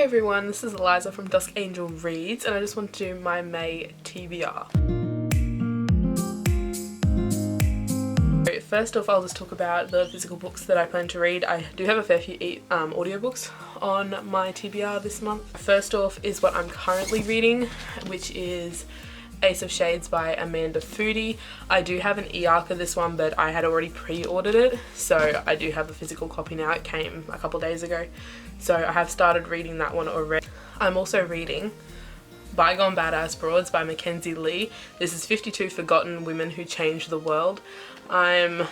Hi everyone, this is Eliza from Dusk Angel Reads, and I just want to do my May TBR. So first off, I'll just talk about the physical books that I plan to read. I do have a fair few audiobooks on my TBR this month. First off is what I'm currently reading, which is Ace of Shades by FOODY. I do have an ERIKA this one, but I had already pre-ordered it, so I do have a physical copy now. It came a couple days ago, so I have started reading that one already. I'm also reading Bygone Badass Broads by Mackenzie Lee. This is 52 Forgotten Women Who Changed the World. I'm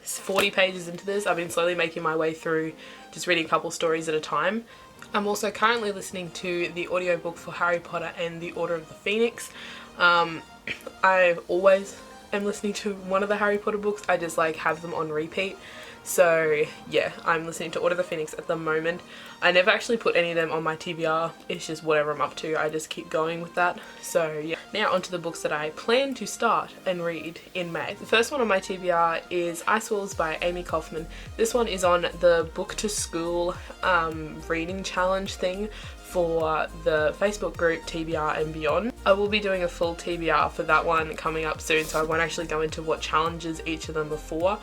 40 pages into this. I've been slowly making my way through, just reading a couple stories at a time. I'm also currently listening to the audiobook for Harry Potter and the Order of the Phoenix. I always am listening to one of the Harry Potter books. I just like have them on repeat. So yeah, I'm listening to Order of the Phoenix at the moment. I never actually put any of them on my TBR. It's just whatever I'm up to. I just keep going with that. So yeah. Now onto the books that I plan to start and read in May. The first one on my TBR is Ice Walls by AMIE KAUFMAN. This one is on the Book to School reading challenge thing for the Facebook group TBR and Beyond. I will be doing a full TBR for that one coming up soon, so I won't actually go into what challenges each of them are for.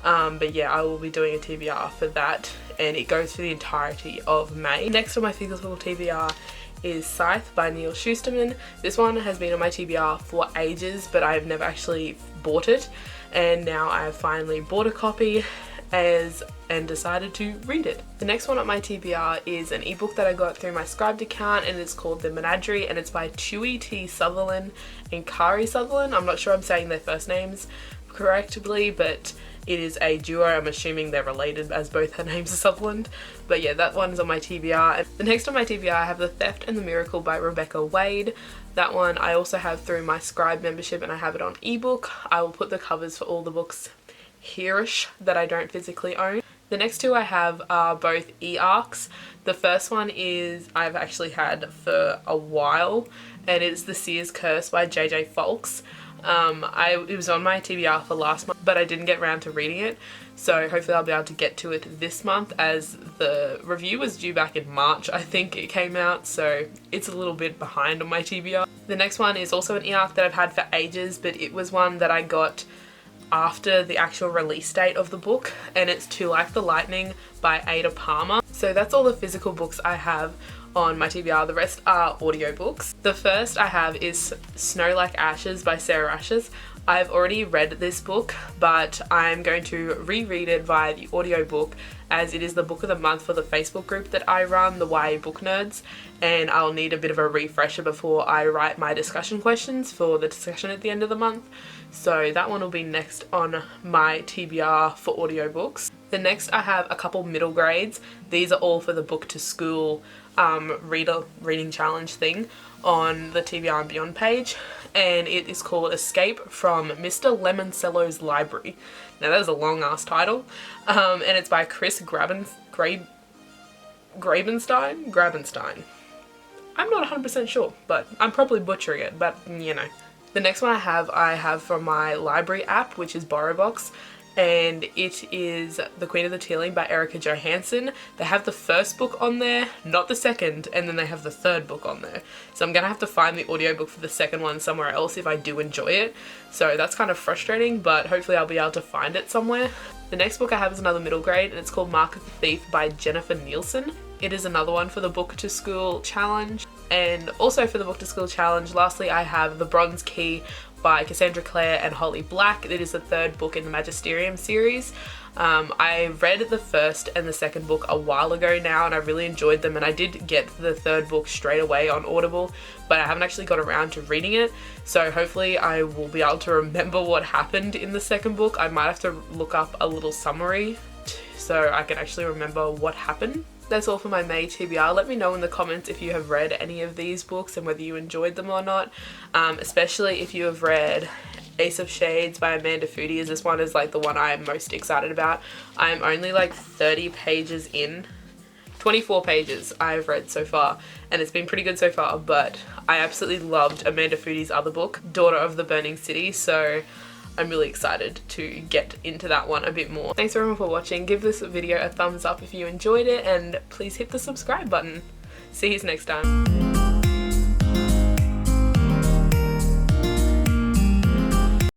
But yeah, I will be doing a TBR for that, and it goes for the entirety of May. Next on my physical TBR is SCYTHE by NEAL SHUSTERMAN. This one has been on my TBR for ages, but I've never actually bought it, and now I have finally bought a copy and decided to read it. The next one on my TBR is an ebook that I got through my Scribed account, and it's called The Menagerie, and it's by T. Sutherland and Kari Sutherland. I'm not sure I'm saying their first names correctly, but it is a duo. I'm assuming they're related as both her names are Sutherland. But yeah, that one's on my TBR. The next on my TBR I have The Theft and the Miracle by Rebecca Wade. That one I also have through my Scribe membership, and I have it on ebook. I will put the covers for all the books here-ish that I don't physically own. The next two I have are both ERIKs. The first one is I've actually had for a while, and it's The Seer'S Curse by FAULKS. It was on my TBR for last month, but I didn't get around to reading it, so hopefully I'll be able to get to it this month, as the review was due back in March, I think it came out, so it's a little bit behind on my TBR. The next one is also an ERIK that I've had for ages, but it was one that I got after the actual release date of the book, and it's To Like the Lightning by Ada Palmer. So that's all the physical books I have on my TBR. The rest are audiobooks. The first I have is Snow Like Ashes by Sara. I've already read this book, but I'm going to reread it via the audiobook, as it is the book of the month for the Facebook group that I run, the YA Book Nerds, and I'll need a bit of a refresher before I write my discussion questions for the discussion at the end of the month. So that one will be next on my TBR for audiobooks. The next I have a couple middle grades. These are all for the Book to School reading challenge thing on the TBR and Beyond page, and it is called Escape from Mr. LEMONCELLO'S Library. Now that is a long ass title, and it's by Chris Grabenstein. I'm not 100% sure, but I'm probably butchering it, but you know. The next one I have from my library app, which is BorrowBox, and it is The Queen of the TEARLING by ERIKA Johansen. They have the first book on there, not the second, and then they have the third book on there. So I'm gonna have to find the audiobook for the second one somewhere else if I do enjoy it. So that's kind of frustrating, but hopefully I'll be able to find it somewhere. The next book I have is another middle grade, and it's called Mark of the Thief by Jennifer NIELSEN. It is another one for the Book to School challenge. And also for the Book to School challenge, lastly I have The Bronze Key by Cassandra, Clare and Holly Black. It is the third book in the Magisterium series. I read the first and the second book a while ago now, and I really enjoyed them, and I did get the third book straight away on Audible, but I haven't actually got around to reading it, so hopefully I will be able to remember what happened in the second book. I might have to look up a little summary so I can actually remember what happened. That's all for my May TBR. Let me know in the comments if you have read any of these books and whether you enjoyed them or not, especially if you have read Ace of Shades by FOODY, as this one is like the one I am most excited about. I'm only like 30 pages in. 24 pages I've read so far, and it's been pretty good so far, but I absolutely loved FOODY's other book, Daughter of the Burning City, so I'm really excited to get into that one a bit more. Thanks everyone for watching. Give this video a thumbs up if you enjoyed it, and please hit the subscribe button. See you next time.